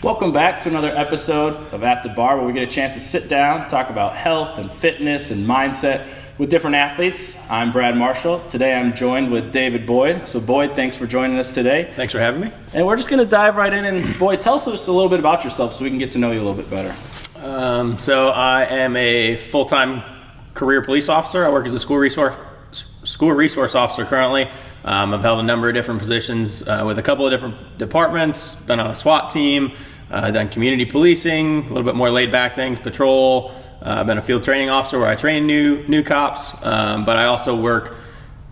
Welcome back to another episode of At the Bar, where we get a chance to sit down, talk about health and fitness and mindset with different athletes. I'm Brad Marshall. Today I'm joined with David Boyd. So Boyd, thanks for joining us today. Thanks for having me. And we're just going to dive right in. And Boyd, tell us just a little bit about yourself so we can get to know you a little bit better. So I am a full-time career police officer. I work as a school resource officer currently. I've held a number of different positions with a couple of different departments. Been on a SWAT team, done community policing, a little bit more laid-back things, patrol. I've been a field training officer where I train new cops. But I also work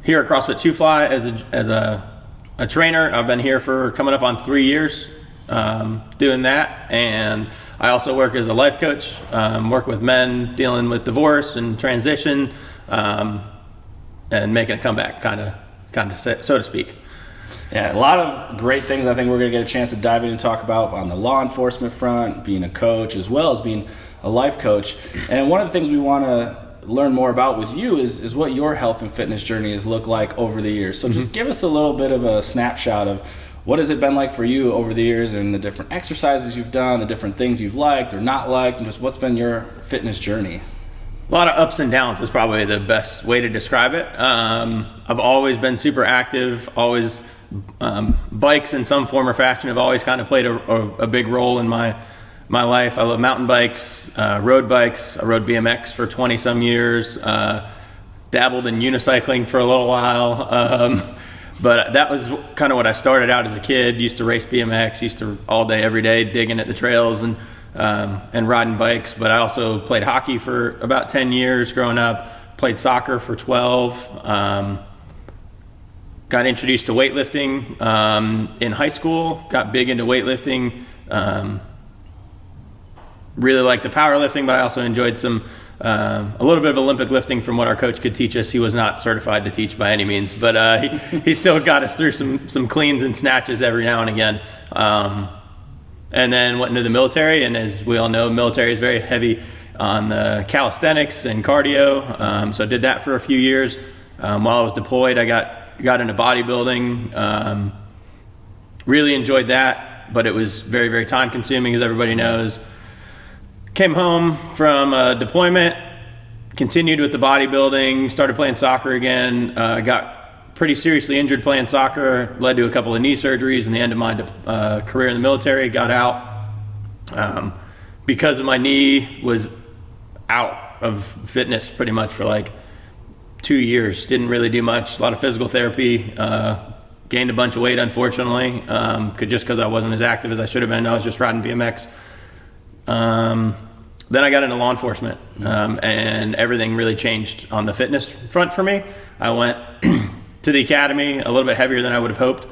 here at CrossFit 2Fly as a trainer. I've been here for coming up on 3 years doing that. And I also work as a life coach, work with men dealing with divorce and transition, and making a comeback, kind of so to speak. Yeah, a lot of great things I think we're going to get a chance to dive in and talk about on the law enforcement front, being a coach, as well as being a life coach. And one of the things we want to learn more about with you is what your health and fitness journey has looked like over the years. So just give us a little bit of a snapshot of what has it been like for you over the years and the different exercises you've done, the different things you've liked or not liked, and just what's been your fitness journey? A lot of ups and downs is probably the best way to describe it. I've always been super active, always bikes in some form or fashion have always kind of played a big role in my life. I love mountain bikes, road bikes. I rode BMX for 20 some years, dabbled in unicycling for a little while. But that was kind of what I started out as a kid. Used to race BMX, used to all day, every day, digging at the trails and riding bikes. But I also played hockey for about 10 years growing up, played soccer for 12, got introduced to weightlifting in high school, got big into weightlifting, really liked the powerlifting, but I also enjoyed a little bit of Olympic lifting from what our coach could teach us. He was not certified to teach by any means, but he still got us through some cleans and snatches every now and again. And then went into the military, and as we all know, military is very heavy on the calisthenics and cardio. So I did that for a few years. While I was deployed, I got into bodybuilding. Really enjoyed that, but it was very, very time consuming, as everybody knows. Came home from deployment, continued with the bodybuilding, started playing soccer again, got pretty seriously injured playing soccer, led to a couple of knee surgeries and the end of my career in the military, got out. Because of my knee, was out of fitness pretty much for like 2 years, didn't really do much, a lot of physical therapy, gained a bunch of weight unfortunately, just because I wasn't as active as I should have been. I was just riding BMX. Then I got into law enforcement, and everything really changed on the fitness front for me. I went to the academy a little bit heavier than I would have hoped.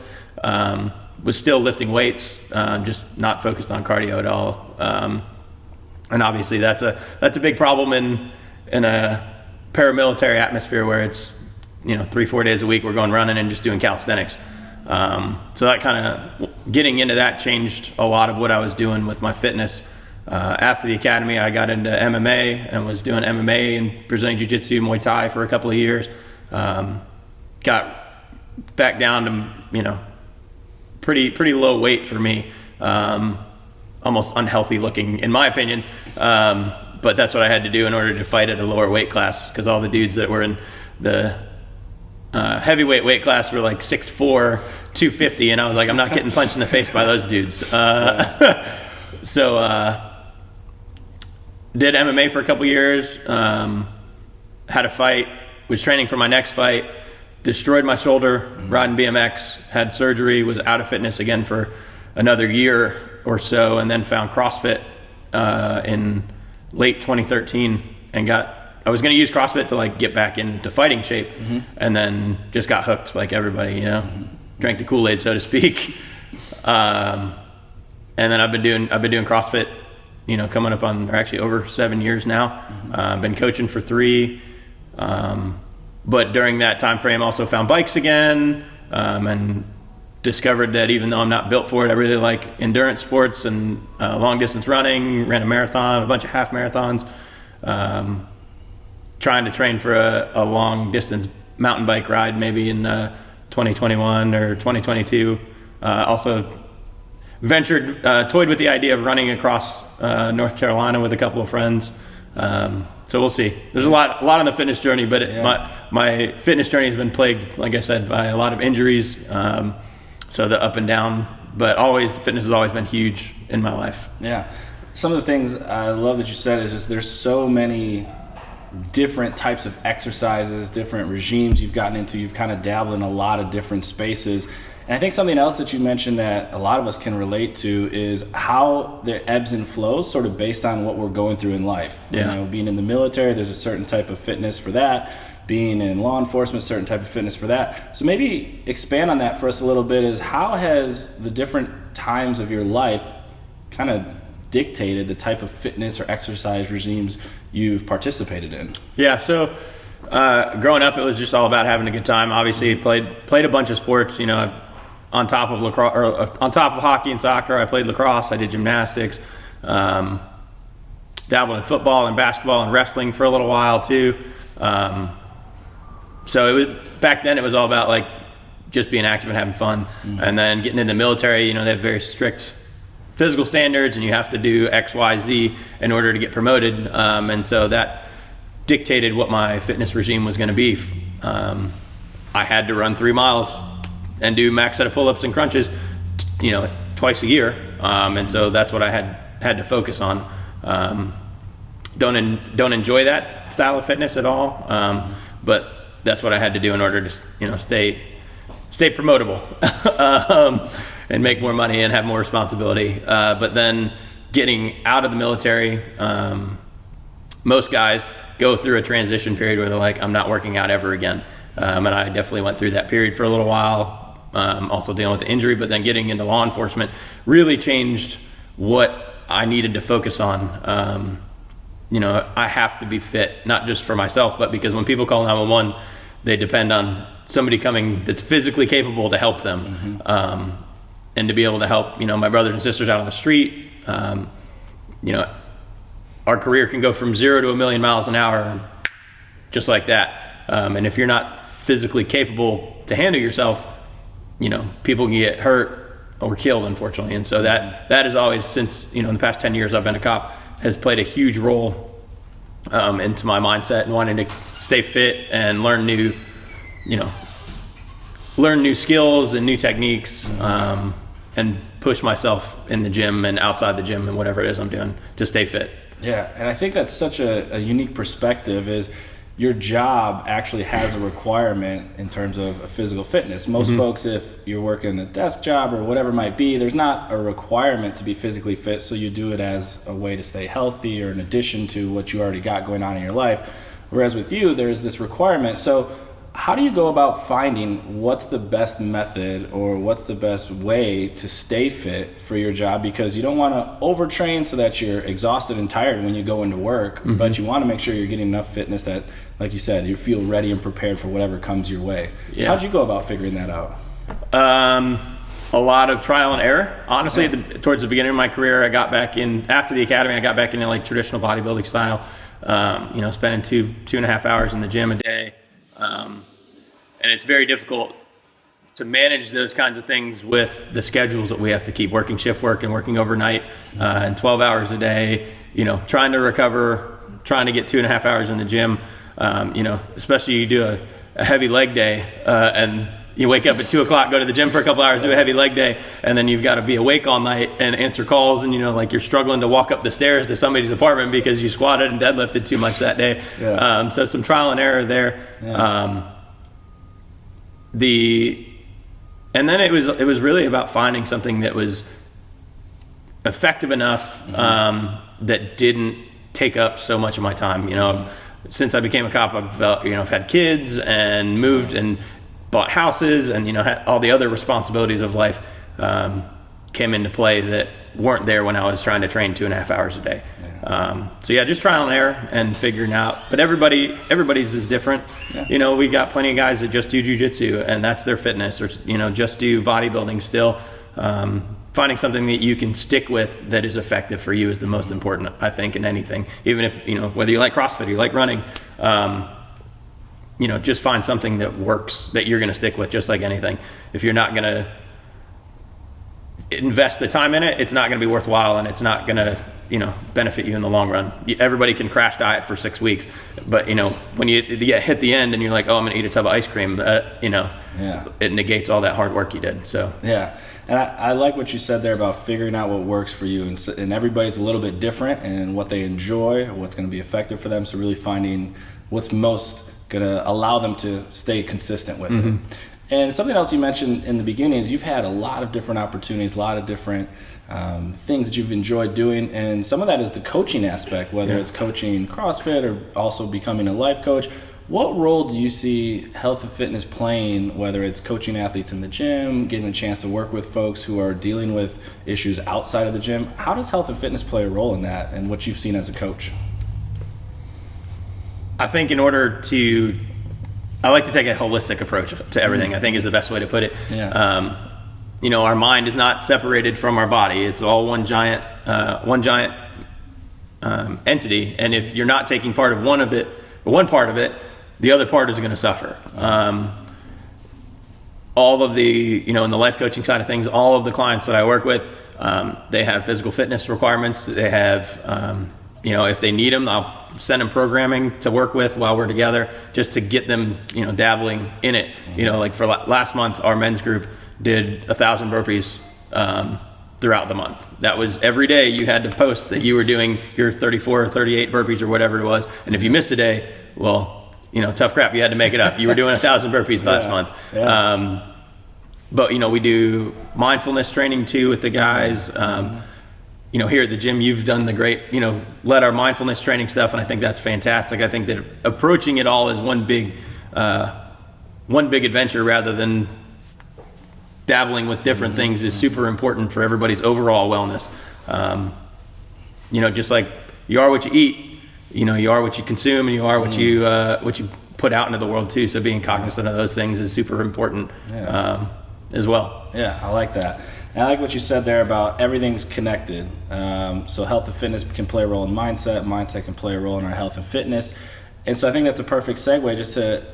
Was still lifting weights, just not focused on cardio at all. And obviously that's a big problem in a paramilitary atmosphere where it's 3-4 days a week we're going running and just doing calisthenics. So that kind of getting into that changed a lot of what I was doing with my fitness. After the academy, I got into MMA and was doing MMA and Brazilian Jiu-Jitsu, Muay Thai for a couple of years. Got back down to, pretty low weight for me. Almost unhealthy looking, in my opinion. But that's what I had to do in order to fight at a lower weight class, because all the dudes that were in the heavyweight weight class were like 6'4", 250, and I was like, I'm not getting punched in the face by those dudes. So did MMA for a couple years, had a fight, was training for my next fight, destroyed my shoulder, riding BMX, had surgery, was out of fitness again for another year or so, and then found CrossFit in late 2013 and I was going to use CrossFit to like get back into fighting shape, and then just got hooked like everybody, drank the Kool-Aid, so to speak. And then I've been doing CrossFit, coming up on, or actually over 7 years now. Been coaching for 3. But during that time frame also found bikes again, and discovered that even though I'm not built for it, I really like endurance sports and long distance running, ran a marathon, a bunch of half marathons, trying to train for a long distance mountain bike ride maybe in 2021 or 2022. Also toyed with the idea of running across North Carolina with a couple of friends. So we'll see. There's a lot on the fitness journey, but my fitness journey has been plagued, like I said, by a lot of injuries. So the up and down, but fitness has always been huge in my life. Yeah. Some of the things I love that you said is just there's so many different types of exercises, different regimes you've gotten into. You've kind of dabbled in a lot of different spaces. And I think something else that you mentioned that a lot of us can relate to is how the ebbs and flows sort of based on what we're going through in life. Yeah. You know, being in the military, there's a certain type of fitness for that. Being in law enforcement, certain type of fitness for that. So maybe expand on that for us a little bit. Is how has the different times of your life kind of dictated the type of fitness or exercise regimes you've participated in? Yeah, so growing up, it was just all about having a good time. Obviously, played a bunch of sports. You know, on top of lacrosse, or on top of hockey and soccer, I played lacrosse. I did gymnastics. Dabbled in football and basketball and wrestling for a little while too. So back then it was all about like just being active and having fun. And then getting into the military, you know, they have very strict physical standards and you have to do X, Y, Z in order to get promoted. And so that dictated what my fitness regime was going to be. I had to run 3 miles and do max set of pull-ups and crunches, you know, twice a year. And so that's what I had to focus on. Don't enjoy that style of fitness at all. But that's what I had to do in order to, you know, stay promotable and make more money and have more responsibility. But then getting out of the military, most guys go through a transition period where they're like, I'm not working out ever again. And I definitely went through that period for a little while, also dealing with the injury, but then getting into law enforcement really changed what I needed to focus on. You know, I have to be fit, not just for myself, but because when people call 911, they depend on somebody coming that's physically capable to help them. And to be able to help, you know, my brothers and sisters out on the street. You know, our career can go from 0 to 1,000,000 miles an hour just like that. And if you're not physically capable to handle yourself, you know, people can get hurt or killed, unfortunately. And so that is always, since, you know, in the past 10 years I've been a cop, has played a huge role into my mindset and wanting to stay fit and learn new skills and new techniques, and push myself in the gym and outside the gym and whatever it is I'm doing to stay fit. Yeah, and I think that's such a unique perspective is your job actually has a requirement in terms of physical fitness. Most folks, if you're working a desk job or whatever it might be, there's not a requirement to be physically fit, so you do it as a way to stay healthy or in addition to what you already got going on in your life. Whereas with you, there's this requirement. So how do you go about finding what's the best method or what's the best way to stay fit for your job? Because you don't want to overtrain so that you're exhausted and tired when you go into work, but you want to make sure you're getting enough fitness that, like you said, you feel ready and prepared for whatever comes your way. So how'd you go about figuring that out? A lot of trial and error. Honestly, towards the beginning of my career, I got back in, after the academy, I got back into like traditional bodybuilding style, you know, spending 2.5 hours in the gym a day. And it's very difficult to manage those kinds of things with the schedules that we have to keep, working shift work and working overnight, and 12 hours a day, you know, trying to recover, trying to get 2.5 hours in the gym. You know, especially you do a heavy leg day, and you wake up at 2 o'clock, go to the gym for a couple hours, do a heavy leg day, and then you've got to be awake all night and answer calls, and, you know, like you're struggling to walk up the stairs to somebody's apartment because you squatted and deadlifted too much that day. So some trial and error there. And then it was really about finding something that was effective enough, that didn't take up so much of my time. You know, since I became a cop, I've developed, you know, I've had kids and moved and bought houses and, you know, had all the other responsibilities of life came into play that weren't there when I was trying to train 2.5 hours a day. So yeah, just trial and error and figuring out, but everybody's is different. You know, we got plenty of guys that just do jujitsu and that's their fitness, or, you know, just do bodybuilding still. Finding something that you can stick with that is effective for you is the most important, I think, in anything. Even if, you know, whether you like CrossFit or you like running, you know, just find something that works, that you're going to stick with, just like anything. If you're not going to invest the time in it, it's not going to be worthwhile, and it's not going to, benefit you in the long run. Everybody can crash diet for 6 weeks, but when you hit the end and you're like, oh, I'm going to eat a tub of ice cream, it negates all that hard work you did. So yeah, and I like what you said there about figuring out what works for you, and everybody's a little bit different and what they enjoy, what's going to be effective for them. So really finding what's most going to allow them to stay consistent with it. And something else you mentioned in the beginning is you've had a lot of different opportunities, a lot of different things that you've enjoyed doing, and some of that is the coaching aspect, whether it's coaching CrossFit or also becoming a life coach. What role do you see health and fitness playing, whether it's coaching athletes in the gym, getting a chance to work with folks who are dealing with issues outside of the gym? How does health and fitness play a role in that, and what you've seen as a coach? I think I like to take a holistic approach to everything, I think is the best way to put it. Yeah. Our mind is not separated from our body. It's all one giant entity. And if you're not taking part of one part of it, the other part is going to suffer. All of the, in the life coaching side of things, all of the clients that I work with, they have physical fitness requirements. They have, if they need them, I'll send them programming to work with while we're together, just to get them, dabbling in it. Like for last month, our men's group did 1,000 burpees throughout the month. That was every day you had to post that you were doing your 34 or 38 burpees or whatever it was. And if you missed a day, well, tough crap, you had to make it up. You were doing 1,000 burpees last month. Yeah. But, we do mindfulness training too with the guys. Here at the gym, you've done the great, led our mindfulness training stuff, and I think that's fantastic. I think that approaching it all as one big adventure rather than dabbling with different things is super important for everybody's overall wellness. Just like you are what you eat, you are what you consume, and you are what you put out into the world too. So being cognizant of those things is super important as well. Yeah, I like that. And I like what you said there about everything's connected. So health and fitness can play a role in mindset can play a role in our health and fitness. And so I think that's a perfect segue just to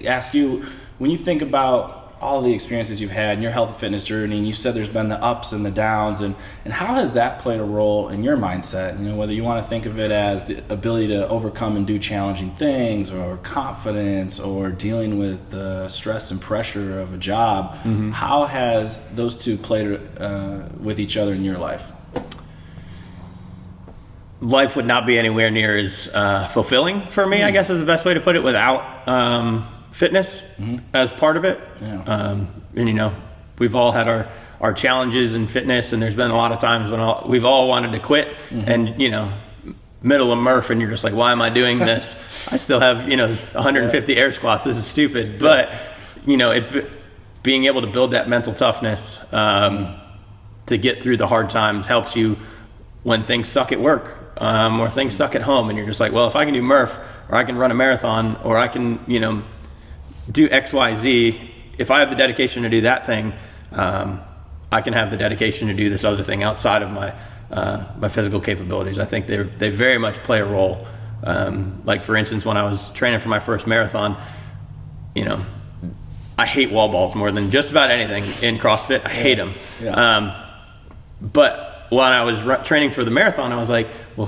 ask you, when you think about all the experiences you've had in your health and fitness journey, and you said there's been the ups and the downs, and how has that played a role in your mindset? Whether you want to think of it as the ability to overcome and do challenging things, or confidence, or dealing with the stress and pressure of a job, how has those two played with each other in your life? Life would not be anywhere near as fulfilling for me, I guess is the best way to put it, without fitness as part of it. And we've all had our challenges in fitness, and there's been a lot of times when we've all wanted to quit, and middle of Murph, and you're just like, why am I doing this? I still have 150 air squats, this is stupid. But being able to build that mental toughness to get through the hard times helps you when things suck at work, or things suck at home, and you're just like, well, if I can do Murph, or I can run a marathon, or I can do XYZ, if I have the dedication to do that thing, I can have the dedication to do this other thing outside of my physical capabilities. I think they very much play a role. Like for instance, when I was training for my first marathon, I hate wall balls more than just about anything in CrossFit. I hate them. But when I was training for the marathon, I was like, well,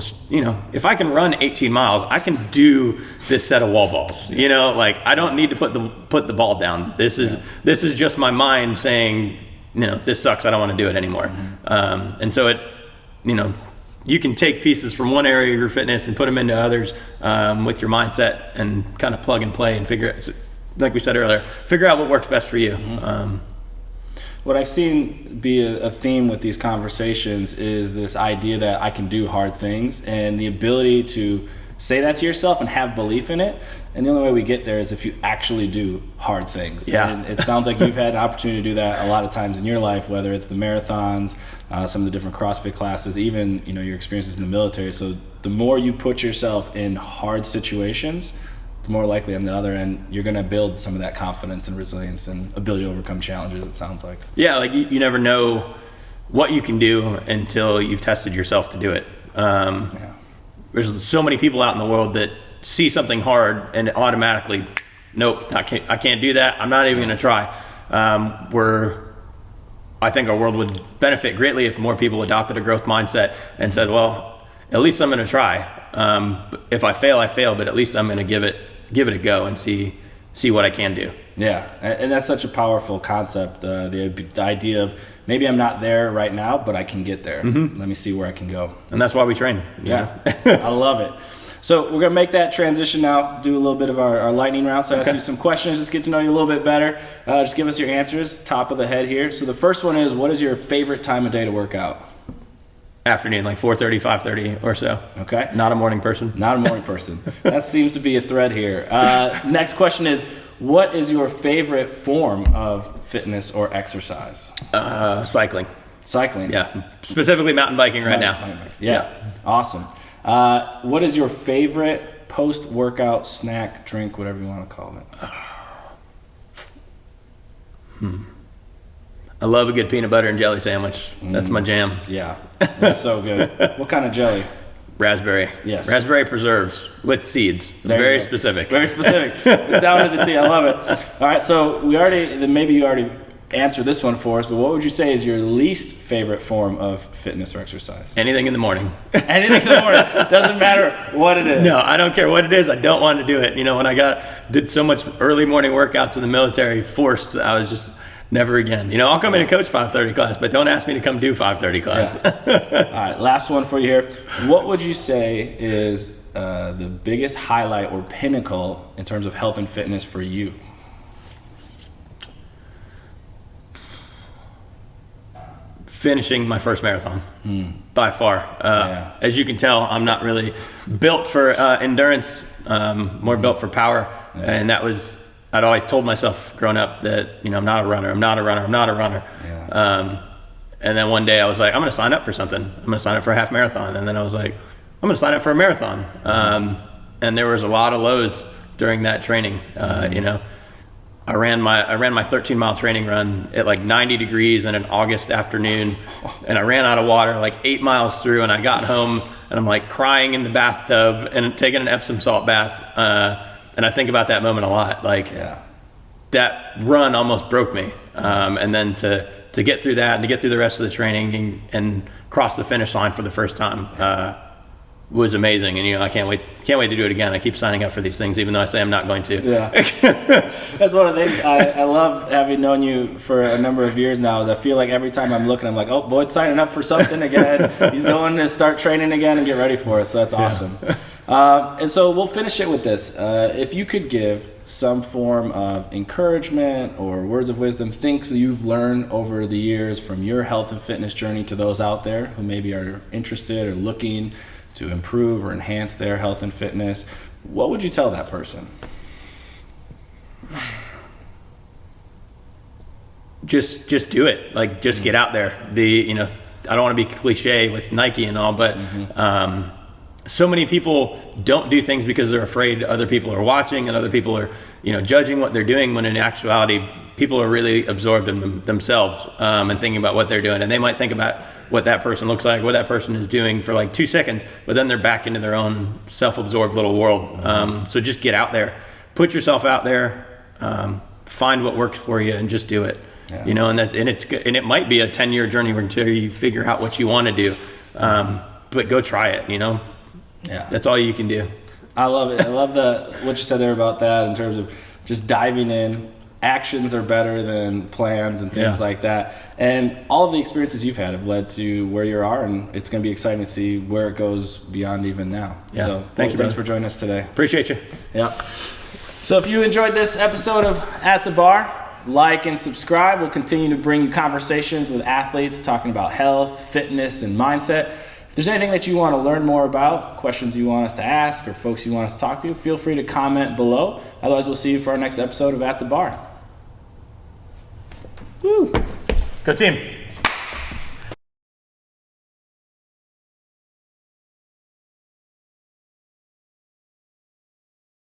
if I can run 18 miles, I can do this set of wall balls. Like I don't need to put the ball down. This is just my mind saying, this sucks. I don't want to do it anymore. And so you can take pieces from one area of your fitness and put them into others with your mindset, and kind of plug and play and figure it, like we said earlier, figure out what works best for you. What I've seen be a theme with these conversations is this idea that I can do hard things, and the ability to say that to yourself and have belief in it. And the only way we get there is if you actually do hard things. Yeah. And it sounds like you've had an opportunity to do that a lot of times in your life, whether it's the marathons, some of the different CrossFit classes, even your experiences in the military. So the more you put yourself in hard situations, the more likely on the other end you're going to build some of that confidence and resilience and ability to overcome challenges, it sounds like. Yeah, like you never know what you can do until you've tested yourself to do it. There's so many people out in the world that see something hard and automatically, nope, I can't do that. I'm not even going to try. Where I think our world would benefit greatly if more people adopted a growth mindset and said, well, at least I'm going to try. If I fail, but at least I'm going to give it a go and see what I can do. Yeah, and that's such a powerful concept. The idea of maybe I'm not there right now, but I can get there. Let me see where I can go. And that's why we train. Yeah, I love it. So we're going to make that transition now, do a little bit of our lightning round. So I ask you some questions, just get to know you a little bit better. Just give us your answers, top of the head here. So the first one is, what is your favorite time of day to work out? Afternoon, like 4:30, 5:30 or so. Okay. Not a morning person. Not a morning person. That seems to be a thread here. Next question is, what is your favorite form of fitness or exercise? Cycling. Cycling? Yeah. Specifically mountain biking right now. Yeah. Awesome. What is your favorite post-workout snack, drink, whatever you want to call it? I love a good peanut butter and jelly sandwich. That's my jam. Yeah. That's so good. What kind of jelly? Raspberry. Yes. Raspberry preserves with seeds. Very specific. Very specific. It's down to the T. I love it. All right. So maybe you already answered this one for us, but what would you say is your least favorite form of fitness or exercise? Anything in the morning. Anything in the morning. Doesn't matter what it is. No, I don't care what it is. I don't want to do it. When I did so much early morning workouts in the military, forced, I was just never again. I'll come in and coach 5:30 class, but don't ask me to come do 5:30 class. Yeah. All right, last one for you here. What would you say is the biggest highlight or pinnacle in terms of health and fitness for you? Finishing my first marathon, by far. As you can tell, I'm not really built for endurance, more built for power. Yeah. And I'd always told myself growing up that, I'm not a runner. Yeah. And then one day I was like, I'm going to sign up for something. I'm going to sign up for a half marathon. And then I was like, I'm going to sign up for a marathon. And there was a lot of lows during that training, I ran my 13-mile training run at like 90 degrees in an August afternoon, and I ran out of water like 8 miles through, and I got home and I'm like crying in the bathtub and taking an Epsom salt bath. And I think about that moment a lot. That run almost broke me. And then to get through that and to get through the rest of the training and cross the finish line for the first time was amazing. And I can't wait to do it again. I keep signing up for these things even though I say I'm not going to. Yeah. That's one of the things I love, having known you for a number of years now, is I feel like every time I'm looking, I'm like, oh, Boyd's signing up for something again. He's going to start training again and get ready for it. So that's awesome. And so we'll finish it with this. If you could give some form of encouragement or words of wisdom, things that you've learned over the years from your health and fitness journey to those out there who maybe are interested or looking to improve or enhance their health and fitness, what would you tell that person? Just do it. Just get out there. I don't want to be cliche with Nike and all, but so many people don't do things because they're afraid other people are watching and other people are, judging what they're doing, when in actuality, people are really absorbed in themselves and thinking about what they're doing. And they might think about what that person looks like, what that person is doing for like 2 seconds, but then they're back into their own self-absorbed little world. So just get out there, put yourself out there, find what works for you and just do it. Yeah. And it's good. And it might be a 10-year journey until you figure out what you want to do. But go try it, Yeah. That's all you can do. I love it. I love what you said there about that in terms of just diving in. Actions are better than plans and things like that. And all of the experiences you've had have led to where you are, and it's going to be exciting to see where it goes beyond even now. Yeah. So thanks for joining us today. Appreciate you. Yeah. So if you enjoyed this episode of At the Bar, like and subscribe. We'll continue to bring you conversations with athletes talking about health, fitness, and mindset. If there's anything that you want to learn more about, questions you want us to ask, or folks you want us to talk to, feel free to comment below. Otherwise, we'll see you for our next episode of At the Bar. Woo! Go team.